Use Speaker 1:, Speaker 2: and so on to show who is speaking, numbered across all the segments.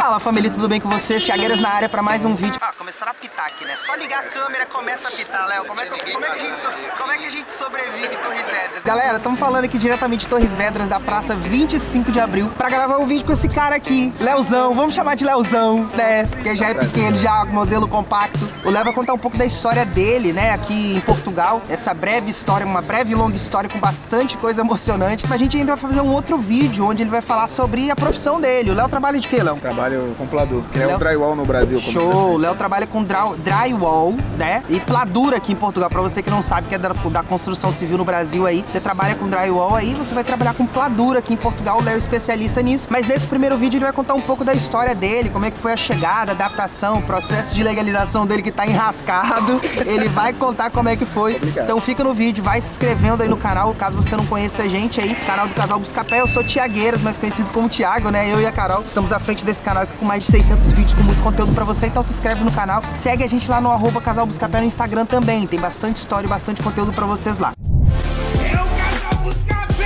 Speaker 1: Fala família, tudo bem com vocês? Thiagueiras na área pra mais um vídeo. Começando a apitar aqui, né? Só ligar a câmera começa a apitar, Léo. Como é que a gente sobrevive em Torres Vedras? Galera, estamos falando aqui diretamente de Torres Vedras, da praça 25 de abril, pra gravar um vídeo com esse cara aqui, Léozão. Vamos chamar de Léozão, né? Porque já é pequeno, já modelo compacto. O Léo vai contar um pouco da história dele, né? Aqui em Portugal. Essa breve história, uma breve e longa história com bastante coisa emocionante. Mas a gente ainda vai fazer um outro vídeo onde ele vai falar sobre a profissão dele. O Léo trabalha de quê, Léo?
Speaker 2: Trabalho com pladur, que é o drywall no Brasil.
Speaker 1: Show! O Léo trabalha com drywall, né? E pladur aqui em Portugal. Pra você que não sabe que é da construção civil no Brasil aí, você trabalha com drywall aí, você vai trabalhar com pladur aqui em Portugal. O Léo é especialista nisso. Mas nesse primeiro vídeo ele vai contar um pouco da história dele, como é que foi a chegada, a adaptação, o processo de legalização dele que tá enrascado. Ele vai contar como é que foi.
Speaker 2: Obrigado.
Speaker 1: Então fica no vídeo, vai se inscrevendo aí no canal, caso você não conheça a gente aí. Canal do Casal Buscapé, eu sou Thiagueiras, mais conhecido como Thiago, né? Eu e a Carol estamos à frente desse canal aqui com mais de 600 vídeos com muito conteúdo pra você, então se inscreve no canal, segue a gente lá no @Casal Buscapé no Instagram também, tem bastante história e bastante conteúdo pra vocês lá.
Speaker 3: É o Casal Buscapé!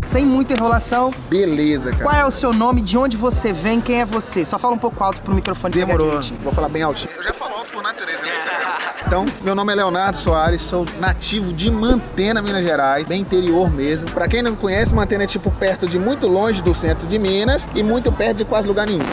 Speaker 1: Sem muita enrolação,
Speaker 2: Beleza, cara.
Speaker 1: qual é o seu nome, de onde você vem, quem é você? Só fala um pouco alto pro microfone.
Speaker 2: Demorou.
Speaker 1: pegar direitinho.
Speaker 2: Vou falar bem altinho. Eu já falo alto por natureza, né? Então, meu nome é Leonardo Soares, sou nativo de Mantena, Minas Gerais, bem interior mesmo. Pra quem não conhece, Mantena é tipo perto de muito longe do centro de Minas e muito perto de quase lugar nenhum.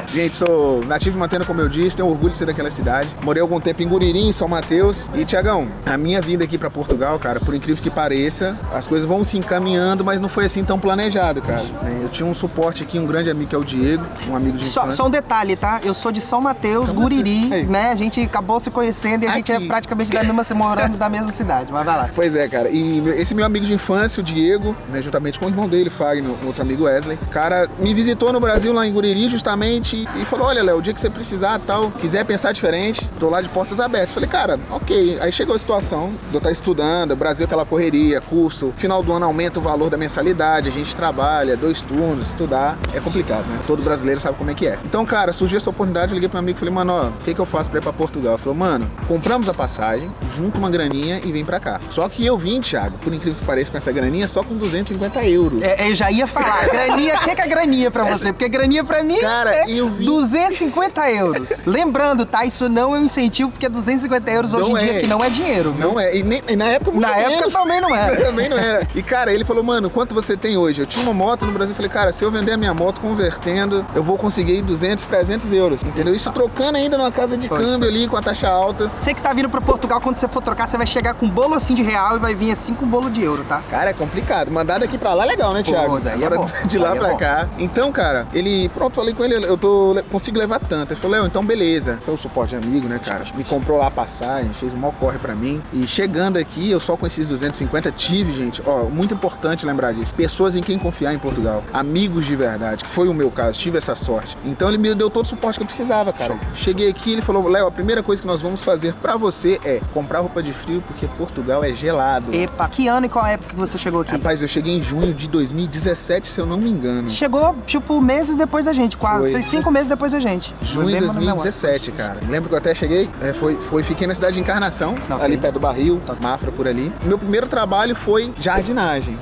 Speaker 2: Gente, sou nativo de Mantena, como eu disse, tenho orgulho de ser daquela cidade. Morei algum tempo em Guriri, em São Mateus. E, Thiagão, a minha vinda aqui pra Portugal, cara, por incrível que pareça, as coisas vão se encaminhando, mas não foi assim tão planejado, cara. Eu tinha um suporte aqui, um grande amigo que é o Diego, um amigo de infância.
Speaker 1: Só um detalhe, tá? Eu sou de São Mateus, Guriri, né? A gente acabou se conhecendo e a gente é praticamente da mesma, moramos na mesma cidade, mas vai lá.
Speaker 2: Pois é, cara. E esse meu amigo de infância, o Diego, né, juntamente com o irmão dele, Fagner, outro amigo Wesley, cara, me visitou no Brasil, lá em Guriri, justamente, e falou, olha, Léo, o dia que você precisar, tal, quiser pensar diferente, tô lá de portas abertas. Falei, cara, ok. Aí chegou a situação de eu estar estudando, o Brasil aquela correria, curso, final do ano aumenta o valor da mensalidade, a gente trabalha, 2 turnos, estudar, é complicado, né? Todo brasileiro sabe como é que é. Então, cara, surgiu essa oportunidade, eu liguei pro meu amigo e falei, mano, ó, o que eu faço pra ir pra Portugal? Ele falou, mano, compramos a passagem, junta uma graninha e vem pra cá. Só que eu vim, Thiago, por incrível que pareça, com essa graninha, só com 250 euros.
Speaker 1: Eu já ia falar, graninha, o que é graninha pra você? Porque graninha pra mim
Speaker 2: Cara, eu vi...
Speaker 1: 250 euros. Lembrando, tá? Isso não é um incentivo, porque 250 euros hoje em dia aqui não é dinheiro, viu?
Speaker 2: Não é, e na época muito
Speaker 1: Na
Speaker 2: menos.
Speaker 1: época também não era.
Speaker 2: Também não era. E cara, ele falou, mano, quanto você tem hoje? Eu tinha uma moto no Brasil, eu falei, cara, se eu vender a minha moto convertendo, eu vou conseguir 200, 300 euros, entendeu? Isso trocando ainda numa casa de câmbio ali, com a taxa alta.
Speaker 1: Você que tá vindo pra Portugal, quando você for trocar, você vai chegar com um bolo assim de real e vai vir assim com um bolo de euro, tá?
Speaker 2: Cara, é complicado. Mandar daqui pra lá é legal, né, Thiago?
Speaker 1: Aí
Speaker 2: agora
Speaker 1: é bom.
Speaker 2: de lá
Speaker 1: Aí é
Speaker 2: pra
Speaker 1: bom.
Speaker 2: cá. Então, cara, ele... Pronto, falei com ele, consigo levar tanto. Ele falou, Léo, então beleza. Foi um suporte de amigo, né, cara? Me comprou lá a passagem, fez um maior corre pra mim. E chegando aqui, eu só com esses 250 tive, gente, ó, muito importante lembrar disso. Pessoas em quem confiar em Portugal. Amigos de verdade, que foi o meu caso, tive essa sorte. Então ele me deu todo o suporte que eu precisava, cara. Cheguei aqui, ele falou, Léo, a primeira coisa que nós vamos fazer pra você é comprar roupa de frio, porque Portugal é gelado.
Speaker 1: Epa, que ano e qual época que você chegou aqui?
Speaker 2: Rapaz, eu cheguei em junho de 2017, se eu não me engano.
Speaker 1: Chegou, tipo, meses depois da gente, quase.
Speaker 2: Foi.
Speaker 1: 5 meses depois da gente.
Speaker 2: Junho de 2017, cara. Lembro que eu até cheguei, fiquei na cidade de Encarnação, ali perto do Barril, Mafra, por ali. Meu primeiro trabalho foi jardinagem.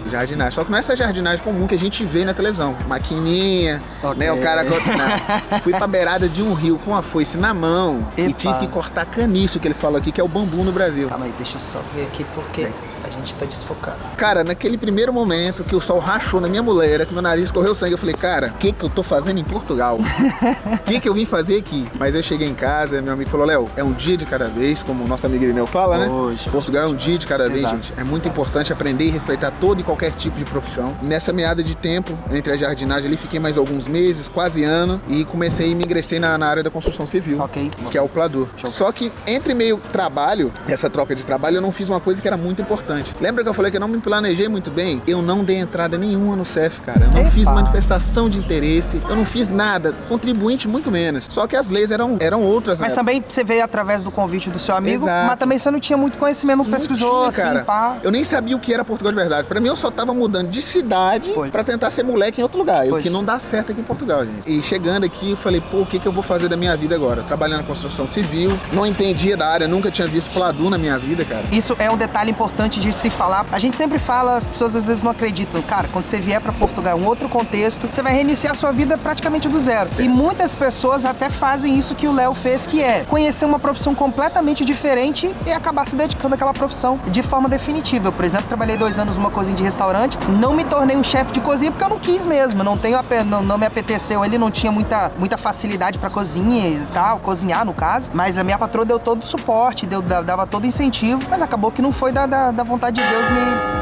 Speaker 2: Só que não é essa jardinagem comum que a gente vê na televisão. Maquininha, né, o cara... Não. Fui pra beirada de um rio com a foice na mão e tive que cortar caniço, que eles falam aqui, que é o bambu no Brasil.
Speaker 1: Calma aí, deixa eu só ver aqui porque a gente tá desfocado.
Speaker 2: Cara, naquele primeiro momento que o sol rachou na minha muleira, que meu nariz correu sangue, eu falei, cara, o que eu tô fazendo em Portugal? O que eu vim fazer aqui? Mas eu cheguei em casa, meu amigo falou, Léo, é um dia de cada vez, como o nosso amigo Irineu fala, né?
Speaker 1: Poxa,
Speaker 2: Portugal é um dia de cada vez,
Speaker 1: exato.
Speaker 2: gente. É muito importante aprender e respeitar todo e qualquer tipo de profissão. Nessa meada de tempo, entre a jardinagem ali, fiquei mais alguns meses, quase ano, e comecei e me ingressei na área da construção civil, que é o pladur. Só que entre meio trabalho, essa troca de trabalho, eu não fiz uma coisa que era muito importante. Lembra que eu falei que eu não me planejei muito bem? Eu não dei entrada nenhuma no CEF, cara. Eu não fiz manifestação de interesse, eu não fiz nada, contribuinte muito menos. Só que as leis eram outras.
Speaker 1: Mas também você veio através do convite do seu amigo,
Speaker 2: Exato.
Speaker 1: mas também você não tinha muito conhecimento, não pesquisou,
Speaker 2: tinha,
Speaker 1: assim,
Speaker 2: cara.
Speaker 1: pá.
Speaker 2: Eu nem sabia o que era Portugal de verdade. Pra mim, eu só tava mudando de cidade pra tentar ser moleque em outro lugar. O que não dá certo aqui em Portugal, gente. E chegando aqui, eu falei, pô, o que eu vou fazer da minha vida agora? Trabalhando na construção civil, não entendia da área, nunca tinha visto Pladu na minha vida, cara.
Speaker 1: Isso é um detalhe importante de se falar. A gente sempre fala, as pessoas às vezes não acreditam. Cara, quando você vier pra Portugal, um outro contexto, você vai reiniciar a sua vida praticamente do zero. E muitas pessoas até fazem isso que o Léo fez, que é conhecer uma profissão completamente diferente e acabar se dedicando àquela profissão de forma definitiva. Eu, por exemplo, trabalhei 2 anos numa cozinha de restaurante, não me tornei um chefe de cozinha porque eu não quis mesmo, não me apeteceu ali, não tinha muita facilidade pra cozinha e tal, cozinhar no caso, mas a minha patroa deu todo o suporte, dava todo o incentivo, mas acabou que não foi da vontade de Deus,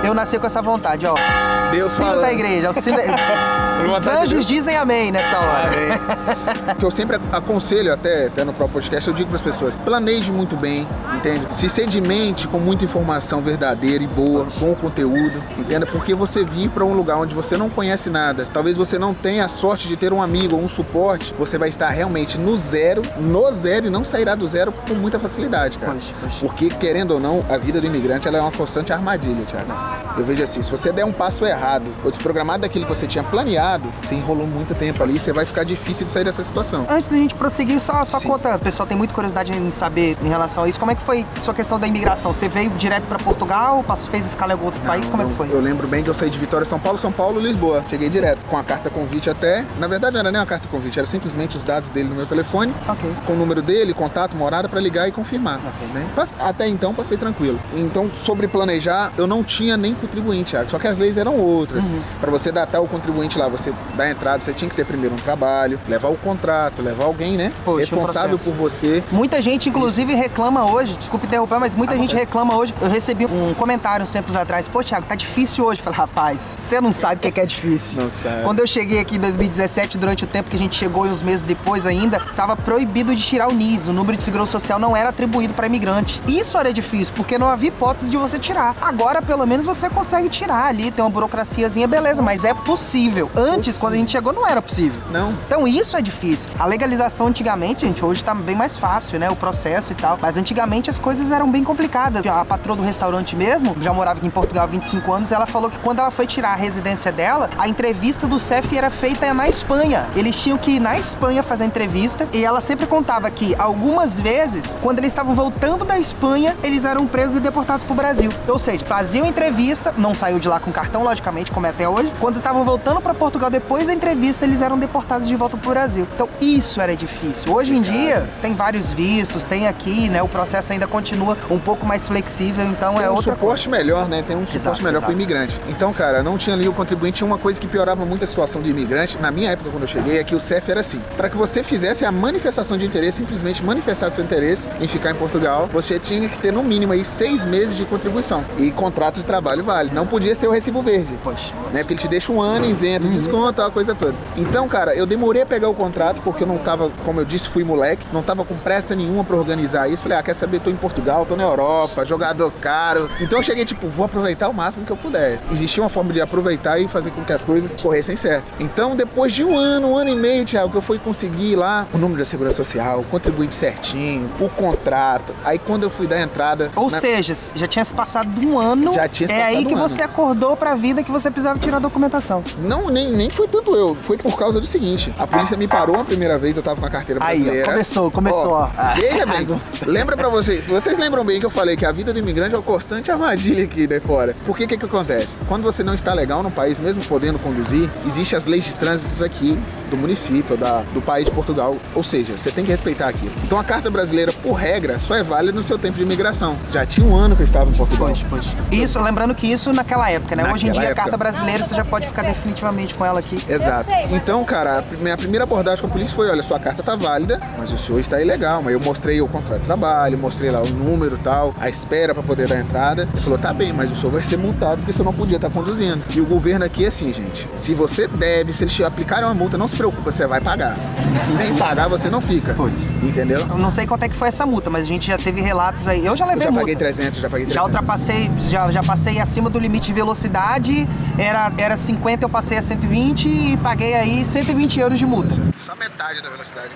Speaker 1: eu nasci com essa vontade, ó.
Speaker 2: Deus
Speaker 1: Sino
Speaker 2: falando.
Speaker 1: da igreja, os anjos dizem amém nessa hora.
Speaker 2: O que eu sempre aconselho, até no próprio podcast, eu digo para as pessoas, planeje muito bem, entende? Se sedimente com muita informação verdadeira e boa, bom conteúdo, entenda? Porque você vir para um lugar onde você não conhece nada, talvez você não tenha a sorte de ter um amigo ou um suporte, você vai estar realmente no zero e não sairá do zero com muita facilidade, cara.
Speaker 1: Poxa.
Speaker 2: Porque, querendo ou não, a vida do imigrante ela é uma constante armadilha, Thiago. Eu vejo assim, se você der um passo errado ou desprogramado daquilo que você tinha planeado, você enrolou muito tempo ali e você vai ficar difícil de sair dessa situação.
Speaker 1: Antes da gente prosseguir, só
Speaker 2: Sim.
Speaker 1: conta, o pessoal tem muita curiosidade em saber em relação a isso, como é que foi a sua questão da imigração? Você veio direto pra Portugal, fez escala em algum outro país, como é que foi?
Speaker 2: Eu lembro bem que eu saí de Vitória, São Paulo, Lisboa. Cheguei direto, com a carta convite até. Na verdade, não era nem uma carta convite, era simplesmente os dados dele no meu telefone,
Speaker 1: Ok.
Speaker 2: com o número dele, contato, morada, pra ligar e confirmar. Né? Até então, passei tranquilo. Então, sobre planejar, eu não tinha nem contribuinte, Thiago. Só que as leis eram outras. Pra você datar o contribuinte lá, você dá a entrada, você tinha que ter primeiro um trabalho, levar o contrato, levar alguém, né?
Speaker 1: Poxa,
Speaker 2: responsável
Speaker 1: um processo.
Speaker 2: por você.
Speaker 1: Muita gente, inclusive, reclama hoje, desculpe interromper, mas muita gente reclama hoje. Eu recebi um comentário uns tempos atrás, pô, Thiago, tá difícil hoje. Eu falei, rapaz, você não sabe o que é difícil.
Speaker 2: Não sabe.
Speaker 1: Quando eu cheguei aqui em 2017, durante o tempo que a gente chegou e uns meses depois ainda, tava proibido de tirar o NIS, o número de seguro social não era atribuído para imigrante. Isso era difícil, porque não havia hipótese de você tirar. Agora, pelo menos, você consegue tirar ali, tem uma burocraciazinha, beleza, mas é possível. Antes, quando a gente chegou, não era possível.
Speaker 2: Não.
Speaker 1: Então isso é difícil. A legalização antigamente, gente, hoje tá bem mais fácil, né? O processo e tal. Mas antigamente as coisas eram bem complicadas. A patroa do restaurante mesmo, já morava aqui em Portugal há 25 anos, ela falou que quando ela foi tirar a residência dela, a entrevista do CEF era feita na Espanha. Eles tinham que ir na Espanha fazer a entrevista e ela sempre contava que algumas vezes, quando eles estavam voltando da Espanha, eles eram presos e deportados pro Brasil. Ou seja, faziam entrevista, não saiu de lá com cartão, logicamente, como é até hoje. Quando estavam voltando para Portugal depois da entrevista, eles eram deportados de volta pro Brasil. Então isso era difícil. Hoje em dia tem vários vistos, tem aqui, né? O processo ainda continua um pouco mais flexível, então
Speaker 2: Tem
Speaker 1: é
Speaker 2: um
Speaker 1: outra
Speaker 2: suporte melhor, né? Tem um suporte
Speaker 1: Exato,
Speaker 2: melhor pro
Speaker 1: exato.
Speaker 2: imigrante. Então, cara, não tinha ali o contribuinte. Tinha uma coisa que piorava muito a situação de imigrante. Na minha época, quando eu cheguei, é que o CEF era assim. Para que você fizesse a manifestação de interesse, simplesmente manifestar seu interesse em ficar em Portugal, você tinha que ter no mínimo aí 6 meses de contribuição. E contrato de trabalho vale. Não podia ser o recibo verde.
Speaker 1: Poxa.
Speaker 2: Né? Porque ele te deixa um ano isento, desconto, a coisa toda. Então, cara, eu demorei a pegar o contrato porque eu não tava, como eu disse, fui moleque, não tava com pressa nenhuma pra organizar isso. Falei, quer saber, tô em Portugal, tô na Europa, jogador caro. Então eu cheguei, tipo, vou aproveitar o máximo que eu puder. Existia uma forma de aproveitar e fazer com que as coisas corressem certo. Então, depois de um ano e meio, Thiago, que eu fui conseguir lá o número da Segurança Social, o contribuinte certinho, o contrato. Aí quando eu fui dar a entrada...
Speaker 1: Ou seja, já tinha se passado um ano,
Speaker 2: Já tinha se
Speaker 1: é
Speaker 2: passado
Speaker 1: aí que
Speaker 2: um ano.
Speaker 1: você acordou pra vida que você precisava tirar a documentação.
Speaker 2: Não, nem foi tanto eu. Foi por causa do seguinte. A polícia me parou a primeira vez, eu tava com a carteira
Speaker 1: Aí, ó,
Speaker 2: brasileira.
Speaker 1: começou, ó.
Speaker 2: Veja bem, lembra pra vocês, vocês lembram bem que eu falei que a vida do imigrante é uma constante armadilha aqui, né, fora. Por que acontece? Quando você não está legal no país, mesmo podendo conduzir, existem as leis de trânsito aqui do município, do país de Portugal. Ou seja, você tem que respeitar aquilo. Então a carta brasileira, por regra, só é válida no seu tempo de imigração. Já tinha um ano que eu estava em Portugal.
Speaker 1: Pois. Isso, lembrando que isso naquela época, né? Hoje em
Speaker 2: Naquela
Speaker 1: dia,
Speaker 2: época.
Speaker 1: a carta brasileira, você já pode ficar definitivamente com ela aqui.
Speaker 2: Exato. Então, cara, a minha primeira abordagem com a polícia foi, olha, sua carta tá válida, mas o senhor está ilegal. Mas eu mostrei o contrato de trabalho, mostrei lá o número e tal, a espera para poder dar a entrada. Ele falou, tá bem, mas o senhor vai ser multado porque o senhor não podia estar conduzindo. E o governo aqui é assim, gente, se você deve, se eles te aplicarem uma multa, não se preocupa, você vai pagar. Sem pagar, você não fica. Entendeu?
Speaker 1: Eu não sei quanto é que foi essa multa, mas a gente já teve relatos aí. Eu já
Speaker 2: Eu
Speaker 1: levei
Speaker 2: já
Speaker 1: multa.
Speaker 2: paguei 300, já paguei 300.
Speaker 1: Já ultrapassei, já passei acima do limite de velocidade, era 50, eu passei a 120 e paguei aí 120 euros de multa.
Speaker 2: Só metade da velocidade.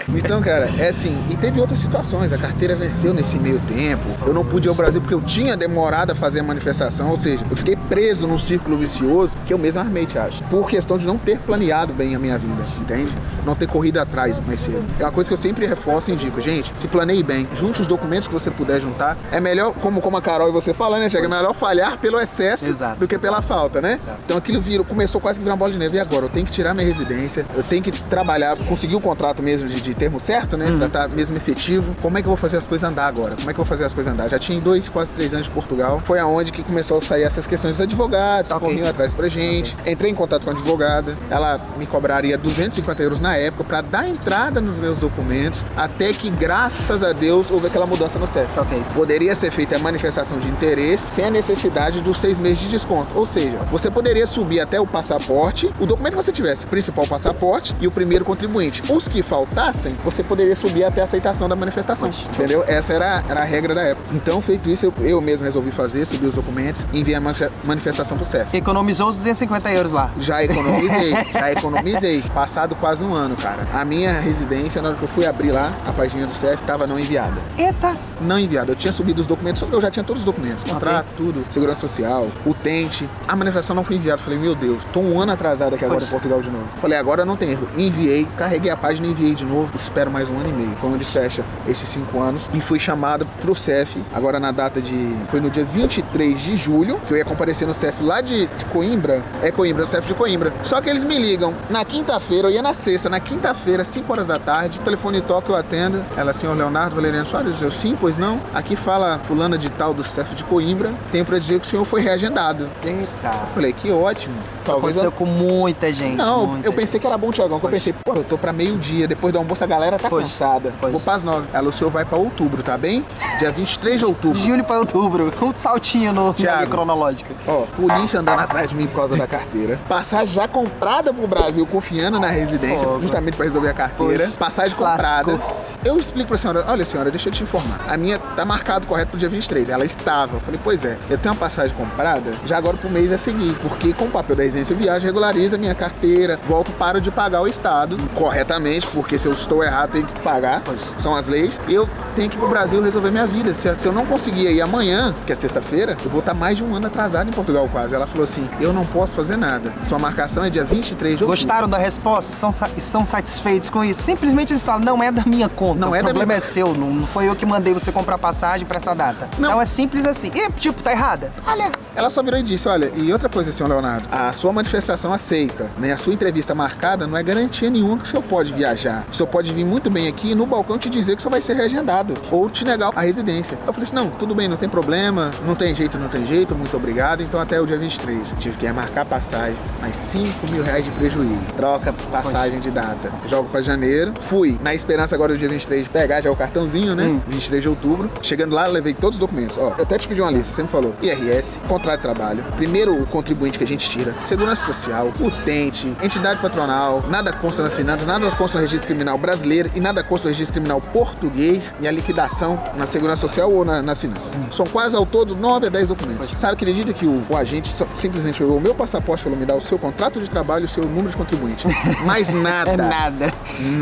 Speaker 2: Então, cara, é assim, e teve outras situações, a carteira venceu nesse meio tempo, eu não pude ir ao Brasil porque eu tinha demorado a fazer a manifestação, ou seja, eu fiquei preso num círculo vicioso que eu mesmo armei, Thiago, por questão de não ter planeado bem a minha vida, entende? Não ter corrido atrás mais cedo. É uma coisa coisa que eu sempre reforço e indico, gente, se planeie bem, junte os documentos que você puder juntar. É melhor, como a Carol e você falando, né, Chega? É melhor falhar pelo excesso do que pela falta, né? Então aquilo começou quase que virar uma bola de neve. E agora? Eu tenho que tirar minha residência, eu tenho que trabalhar, conseguir o contrato mesmo de termo certo, né? Pra estar mesmo efetivo. Como é que eu vou fazer as coisas andar agora? Como é que eu vou fazer as coisas andar? Já tinha quase 3 anos de Portugal. Foi aonde que começou a sair essas questões dos advogados, corriam atrás pra gente. Entrei em contato com a advogada, ela me cobraria 250 euros na época pra dar entrada nos meus documentos, até que, graças a Deus, houve aquela mudança no CEF. Poderia ser feita a manifestação de interesse sem a necessidade dos 6 meses de desconto. Ou seja, você poderia subir até o passaporte, o documento que você tivesse, o principal passaporte e o primeiro contribuinte. Os que faltassem, você poderia subir até a aceitação da manifestação. Entendeu? Essa era a regra da época. Então, feito isso, eu mesmo resolvi fazer, subir os documentos e enviar a manifestação pro CEF.
Speaker 1: Economizou os 250 euros lá.
Speaker 2: Já economizei. Passado quase um ano, cara. A minha residência, na hora que eu fui abrir lá, a página do CEF estava não enviada.
Speaker 1: Eita!
Speaker 2: Não enviada. Eu tinha subido os documentos, eu já tinha todos os documentos. Contrato, tudo. Segurança social, utente. A manifestação não foi enviada. Falei, meu Deus, tô um ano atrasado aqui agora em Portugal de novo. Falei, agora não tem erro. Enviei, carreguei a página e enviei de novo. Espero mais um ano e meio. Foi onde fecha esses 5 anos. E fui chamado pro CEF, agora na data de... Foi no dia 23 de julho, que eu ia comparecer no CEF lá de Coimbra. É Coimbra, no CEF de Coimbra. Só que eles me ligam na quinta-feira, eu ia na sexta, na quinta-feira, 5 horas da tarde, o telefone toca, eu atendo. Ela, senhor Leonardo Valeriano Soares, eu sim, pois não. Aqui fala fulana de tal do CEF de Coimbra, tenho pra dizer que o senhor foi reagendado.
Speaker 1: Eita.
Speaker 2: Eu falei, que ótimo.
Speaker 1: Isso aconteceu com muita gente.
Speaker 2: Não, eu pensei que era bom, Tiagão, que eu pensei, pô, eu tô pra meio-dia, depois do almoço a galera tá cansada. Vou pras 9. Ela, o senhor vai pra outubro, tá bem? Dia 23 de outubro.
Speaker 1: De julho pra outubro, um saltinho no cronológico.
Speaker 2: Ó, polícia andando atrás de mim por causa da carteira. Passagem já comprada pro Brasil, confiando na residência, justamente pra resolver a carteira. Passagem comprada. Eu explico pra senhora, olha senhora, deixa eu te informar. A minha tá marcado correto pro dia 23. Ela estava. Eu falei, pois é, eu tenho uma passagem comprada, já agora pro mês a seguir, porque com o papel da residência eu viajo, regulariza a minha carteira, volto, paro de pagar o Estado corretamente, porque se eu estou errado, tenho que pagar, são as leis. Eu tenho que ir pro Brasil resolver minha vida. Se eu não conseguir ir amanhã, que é sexta-feira, eu vou estar mais de um ano atrasado em Portugal quase. Ela falou assim, eu não posso fazer nada. Sua marcação é dia 23 de outubro.
Speaker 1: Gostaram da resposta? Estão satisfeitos com isso? Simplesmente eles falam, não é da minha conta, o problema é seu, não foi eu que mandei você comprar passagem pra essa data. Não é simples assim. E, tipo, tá errada? Olha.
Speaker 2: Ela só virou e disse, olha, e outra coisa, senhor Leonardo, a sua manifestação aceita, né? A sua entrevista marcada não é garantia nenhuma que o senhor pode viajar. O senhor pode vir muito bem aqui no balcão te dizer que o senhor vai ser reagendado ou te negar a residência. Eu falei assim, não, tudo bem, não tem problema, não tem jeito, muito obrigado, então até o dia 23. Tive que remarcar a passagem, mais 5 mil reais de prejuízo. Troca passagem de data. Jogo pra janeiro. Fui, na esperança agora do dia 23 de pegar já o cartãozinho, né? 23 de outubro. Chegando lá, levei todos os documentos. Ó, eu até te pedi uma lista, você me falou. IRS, contrato de trabalho, primeiro o contribuinte que a gente tira, segurança social, utente, entidade patronal, nada consta nas finanças, nada consta no registro criminal brasileiro e nada consta no registro criminal português e a liquidação na segurança social ou nas finanças. São quase ao todo 9 a 10 documentos. Sabe, acredita que o agente simplesmente pegou o meu passaporte e falou, me dá o seu contrato de trabalho e o seu número de contribuinte. Mais nada.
Speaker 1: É nada.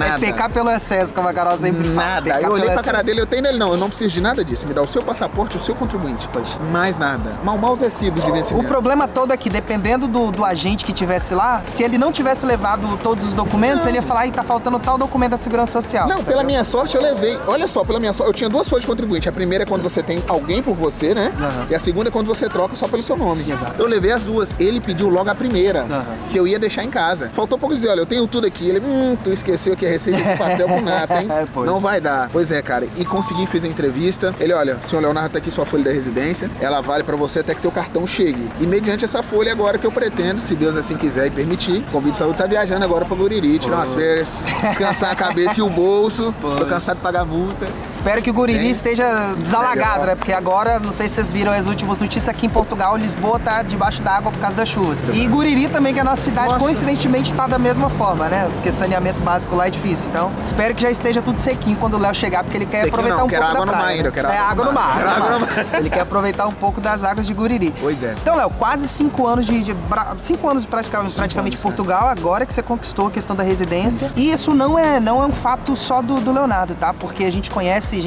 Speaker 1: É pecar pelo excesso, como a Carol sempre fala.
Speaker 2: Nada. Eu olhei pra cara dele, eu tenho nele, não, eu não preciso de nada disso. Me dá o seu passaporte e o seu contribuinte. Mais nada. Mal os recibos de vencimento.
Speaker 1: O problema todo é que, dependendo do agente que tivesse lá, se ele não tivesse levado todos os documentos, ele ia falar, tá faltando tal documento da Segurança Social.
Speaker 2: Não, pela minha sorte eu levei. Olha só, pela minha sorte, eu tinha 2 folhas de contribuinte. A primeira é quando você tem alguém por você, né? E a segunda é quando você troca só pelo seu nome. Eu levei as 2. Ele pediu logo a primeira, que eu ia deixar em casa. Faltou pouco dizer, olha, eu tenho tudo aqui. Ele, tu esqueceu que é receita de pastel com nata, hein? Não vai dar. Pois é, cara. E consegui, fiz a entrevista. Ele, olha, senhor Leonardo, tá aqui sua folha da residência. Ela vale pra você até que seu cartão chegue. E mediante essa folha agora que eu pretendo, se Deus assim quiser e permitir, convido de saúde, tá viajando agora pra Guriri, tirar umas férias, descansar a cabeça e o bolso. Tô cansado de pagar multa.
Speaker 1: Espero que o Guriri esteja desalagado, né? Porque agora, não sei se vocês viram as últimas notícias aqui em Portugal, Lisboa tá debaixo d'água por causa das chuvas. E Guriri também, que é a nossa cidade, coincidentemente tá da mesma forma, né? Porque saneamento básico lá é difícil. Então, espero que já esteja tudo sequinho quando o Léo chegar, porque ele quer aproveitar um pouco da praia. Água no mar. Ele quer aproveitar um pouco das águas de Guriri.
Speaker 2: Pois é.
Speaker 1: Então, Léo, quase 5 anos 5 anos praticamente em Portugal, agora que você conquistou a questão da residência. E isso não é um fato só do Leonardo, tá? Porque a gente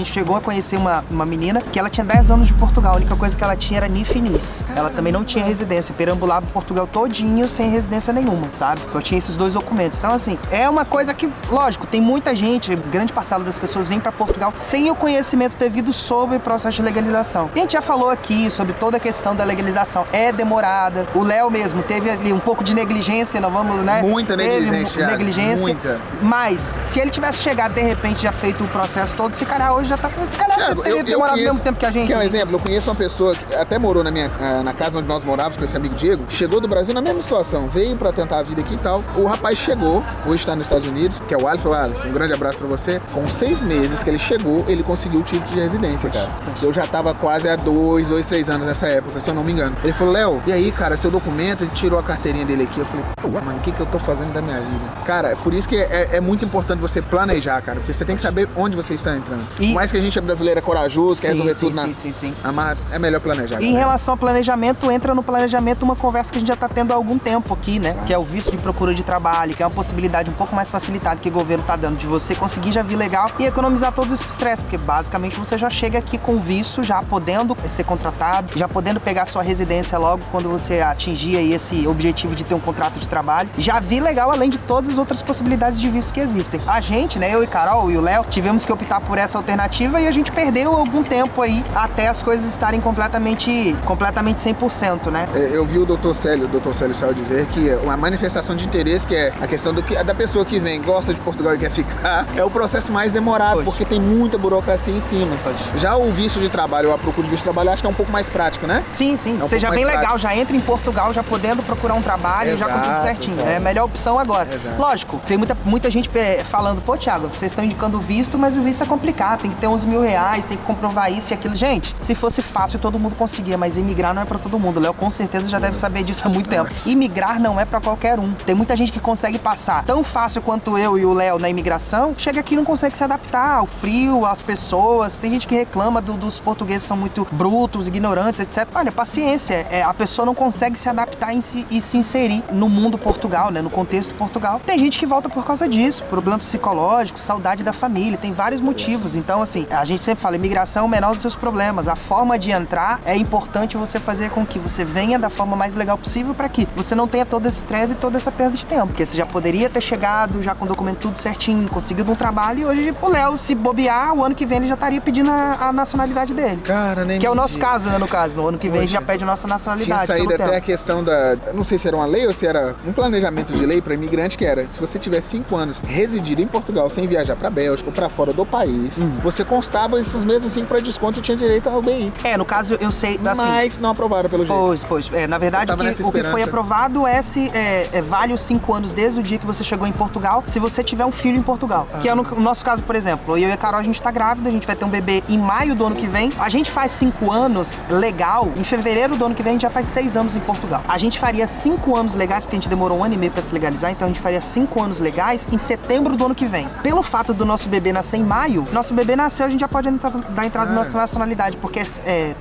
Speaker 1: chegou a conhecer uma menina que ela tinha 10 anos de Portugal. A única coisa que ela tinha era NIF e NIS. Ela também não tinha residência, perambulava Portugal todinho sem residência nenhuma, sabe? Eu tinha esses 2 documentos. Então, assim, é uma coisa que, lógico, tem muita gente, grande parcela das pessoas vem para Portugal sem o conhecimento devido sobre o processo de legalização. E a gente já falou aqui sobre toda a questão da legalização. É demorada. O Léo mesmo teve ali um pouco de negligência, nós vamos, né?
Speaker 2: Muita negligência.
Speaker 1: Negligência.
Speaker 2: Muita.
Speaker 1: Mas, se ele tivesse chegado, de repente, já feito o processo todo, esse cara hoje já tá com esse cara.
Speaker 2: Thiago,
Speaker 1: Teria demorado o mesmo tempo que a gente.
Speaker 2: Quer um exemplo? Eu conheço uma pessoa que até morou na casa onde nós morávamos com esse amigo Diego, chegou do Brasil na mesma situação, veio pra tentar a vida aqui e tal. O rapaz chegou, hoje tá nos Estados Unidos, que é o Alif. Um grande abraço pra você. Com 6 meses que ele chegou, ele conseguiu o título de residência, cara. Eu já tava quase há 2, 3 anos nessa época, se eu não me engano. Ele falou, Léo, e aí, cara, seu documento? Ele tirou a carteirinha dele aqui. Eu falei, pô, mano, o que eu tô fazendo da minha vida? Cara, por isso que é muito importante você planejar, cara, porque você tem que saber onde você está entrando. Por mais que a gente é brasileiro, é corajoso, quer resolver tudo é melhor planejar.
Speaker 1: E em relação ao planejamento, entra no planejamento uma conversa que a gente já tá tendo há algum tempo aqui, né? Que é o visto de procura de trabalho, que é uma possibilidade um pouco mais facilitada que o governo tá dando de você conseguir já vir legal e economizar todo esse estresse, porque basicamente você já chega aqui com visto, já podendo ser contratado, já podendo pegar sua residência logo quando você atingir aí esse objetivo de ter um contrato de trabalho. Já vir legal, além de todas as outras possibilidades de visto que existem. A gente, né, eu e Carol e o Léo, tivemos que optar por essa alternativa e a gente perdeu algum tempo aí até as coisas estarem completamente 100%, né?
Speaker 2: Eu vi o Dr. Célio saiu dizer que uma manifestação de interesse, que é a questão da pessoa que vem, gosta de Portugal e quer ficar, é o processo mais demorado, porque tem muita burocracia em cima. Já o visto de trabalho, a procura de visto de trabalho, acho que é um pouco mais prático, né?
Speaker 1: Sim. Você já vem legal, já entra em Portugal, já podendo procurar um trabalho, já com tudo certinho. É a melhor opção agora.
Speaker 2: Exato.
Speaker 1: Lógico, tem muita gente falando, pô, Thiago, vocês estão indicando o visto, mas o visto é complicado, tem que ter uns R$1.000, tem que comprovar isso e aquilo. Gente, se fosse fácil, todo mundo conseguia, mas imigrar não é pra todo mundo. O Léo com certeza já deve saber disso há muito tempo. Imigrar não é pra qualquer um. Tem muita gente que consegue passar tão fácil quanto eu e o Léo na imigração, chega aqui e não consegue se adaptar ao frio, às pessoas. Tem gente que reclama dos portugueses são muito brutos, ignorantes, etc. Olha, paciência. A pessoa não consegue se adaptar e se inserir no mundo Portugal, né? No contexto Portugal. Tem gente que volta por causa disso. Problema psicológico, saudade da família. Tem vários motivos. Então, assim, a gente sempre fala, imigração é o menor dos seus problemas. A forma de entrar é importante você fazer com que você venha da forma mais legal possível para que você não tenha todo esse estresse e toda essa perda de tempo. Porque você já poderia ter chegado já com o documento tudo certinho, conseguido um trabalho e hoje o Léo, se bobear, o ano que vem ele já estaria pedindo a nacionalidade dele.
Speaker 2: Cara, nem
Speaker 1: que é o nosso caso, né, no caso. O ano que vem a gente já pede a nossa nacionalidade.
Speaker 2: Tinha saído até a questão não sei se era uma lei ou se era um planejamento de lei para imigrante, que era, se você tiver 5 anos residido em Portugal sem viajar para Bélgica ou para fora do país, você constava esses mesmos 5 para desconto e tinha direito ao BI.
Speaker 1: No caso, eu sei, assim...
Speaker 2: Mas não aprovaram pelo jeito.
Speaker 1: Pois. Na verdade, o que foi aprovado vale os 5 anos desde o dia que você chegou em Portugal, se você tiver um filho em Portugal. Que é no nosso caso, por exemplo, eu e a Carol, a gente tá grávida, a gente vai ter um bebê em maio do ano que vem. A gente faz 5 anos legal, em fevereiro do ano que vem a gente já faz 6 anos em Portugal. A gente faria 5 anos legais, porque a gente demorou 1 ano e meio pra se legalizar, então a gente faria 5 anos legais em setembro do ano que vem. Pelo fato do nosso bebê nascer em maio, nosso bebê nasceu, a gente já pode dar entrada na nossa nacionalidade, porque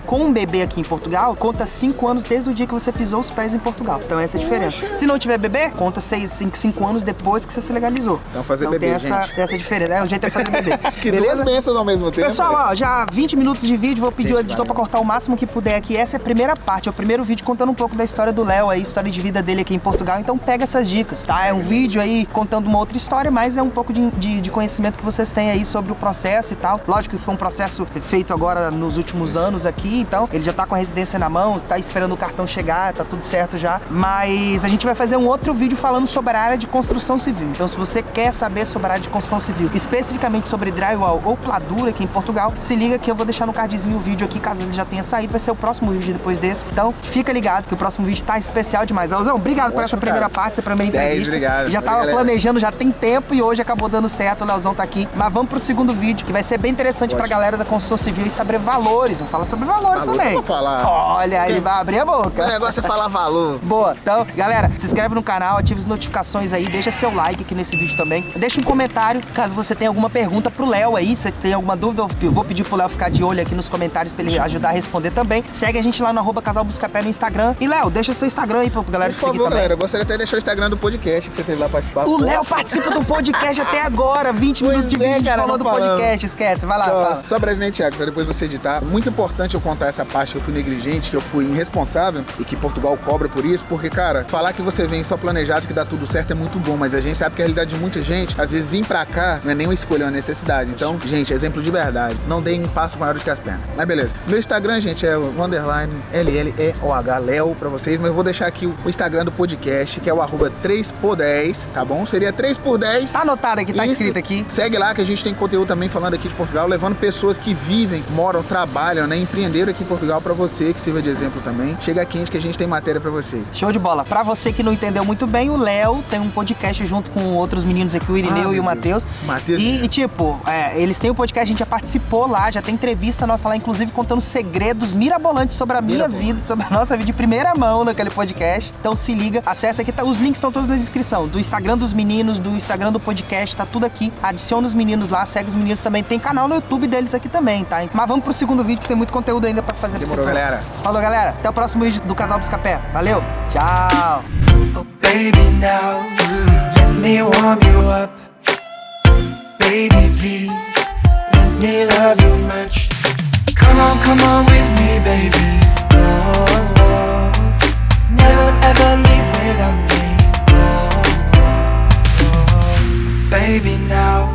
Speaker 1: com um bebê aqui em Portugal, conta 5 anos desde o dia que você pisou os pés em Portugal. Então essa é a diferença. Se não tiver bebê, conta 5 anos depois que você se legalizou.
Speaker 2: Então fazer
Speaker 1: então,
Speaker 2: bebê,
Speaker 1: tem essa diferença. O jeito é fazer bebê.
Speaker 2: Que
Speaker 1: beleza?
Speaker 2: 2 bênçãos ao mesmo tempo.
Speaker 1: Pessoal, já 20 minutos de vídeo, vou pedir ao editor pra cortar o máximo que puder aqui. Essa é a primeira parte, é o primeiro vídeo contando um pouco da história do Léo aí, história de vida dele aqui em Portugal. Então pega essas dicas, tá? É um vídeo aí contando uma outra história, mas é um pouco de conhecimento que vocês têm aí sobre o processo e tal. Lógico que foi um processo feito agora nos últimos anos aqui, então ele já tá com a residência na mão, tá esperando o cartão chegar, tá tudo certo já. Mas a gente vai fazer um outro vídeo falando sobre a área de construção civil. Então se você quer saber sobre a área de construção civil, especificamente sobre drywall ou pladura aqui em Portugal, se liga que eu vou deixar no cardzinho o vídeo aqui, caso ele já tenha saído, vai ser o próximo vídeo depois desse. Então fica ligado que o próximo vídeo tá especial demais. Leozão, obrigado por essa primeira parte, essa primeira entrevista.
Speaker 2: Obrigado.
Speaker 1: Já tava planejando, já tem tempo e hoje acabou dando certo, o Leozão tá aqui. Mas vamos pro segundo vídeo, que vai ser bem interessante pra galera da construção civil e saber valores. Vamos falar sobre valores também.
Speaker 2: Eu vou falar.
Speaker 1: Olha, ele vai abrir a boca.
Speaker 2: O negócio é falar valor.
Speaker 1: Boa. Então, galera, se inscreve no canal, ativa as notificações aí, deixa seu like aqui nesse vídeo também. Deixa um comentário, caso você tenha alguma pergunta pro Léo aí, se tem alguma dúvida, eu vou pedir pro Léo ficar de olho aqui nos comentários pra ele ajudar a responder também. Segue a gente lá no @casalbuscapé no Instagram. E Léo, deixa seu Instagram aí pra galera te seguir também.
Speaker 2: Galera, eu gostaria até de deixar o Instagram do podcast que você teve lá participar.
Speaker 1: O Léo participa do podcast até agora, 20 minutos de vídeo,
Speaker 2: cara,
Speaker 1: falou do podcast, esquece, vai lá.
Speaker 2: Só brevemente, Thiago, pra depois você editar. Muito importante eu contar essa parte que eu fui negligente, que eu fui irresponsável e que Portugal cobra por isso, porque, cara, falar que você vem só planejado, que dá tudo certo é muito bom, mas a gente sabe que a realidade de muita gente, às vezes vir pra cá não é nem uma escolha, é uma necessidade. Então, gente, exemplo de verdade. Não deem um passo maior do que as pernas. Mas beleza. Meu Instagram, gente, é o underline LLEOH, Léo, pra vocês. Mas eu vou deixar aqui o Instagram do podcast, que é o @3por10, tá bom? Seria 3por10.
Speaker 1: Tá anotado aqui, tá
Speaker 2: Isso.
Speaker 1: escrito aqui.
Speaker 2: Segue lá que a gente tem conteúdo também falando aqui de Portugal, levando pessoas que vivem, moram, trabalham, né? Empreenderam aqui em Portugal pra você, que sirva de exemplo também. Chega quente que a gente tem matéria pra você.
Speaker 1: Show de bola. Pra você que não entendeu muito bem, o Léo tem um podcast junto com outros meninos aqui, o Irineu e o Matheus. E tipo, eles têm um podcast, a gente já participou lá, já tem entrevista nossa lá, inclusive contando segredos mirabolantes sobre a minha vida, sobre a nossa vida de primeira mão naquele podcast. Então se liga, acessa aqui, os links estão todos na descrição. Do Instagram dos meninos, do Instagram do podcast, tá tudo aqui. Adiciona os meninos lá, segue os meninos também. Tem canal no YouTube deles aqui também, tá? Mas vamos pro segundo vídeo que tem muito conteúdo ainda pra fazer.
Speaker 2: Demorou, galera.
Speaker 1: Falou, galera. Até o próximo vídeo do Casal Buscapé. Valeu. Tchau.
Speaker 3: Oh baby, now let me warm you up. Baby, please let me love you much. Come on with me, baby. Oh, oh. Never ever leave without me. Oh, oh, oh. Baby, now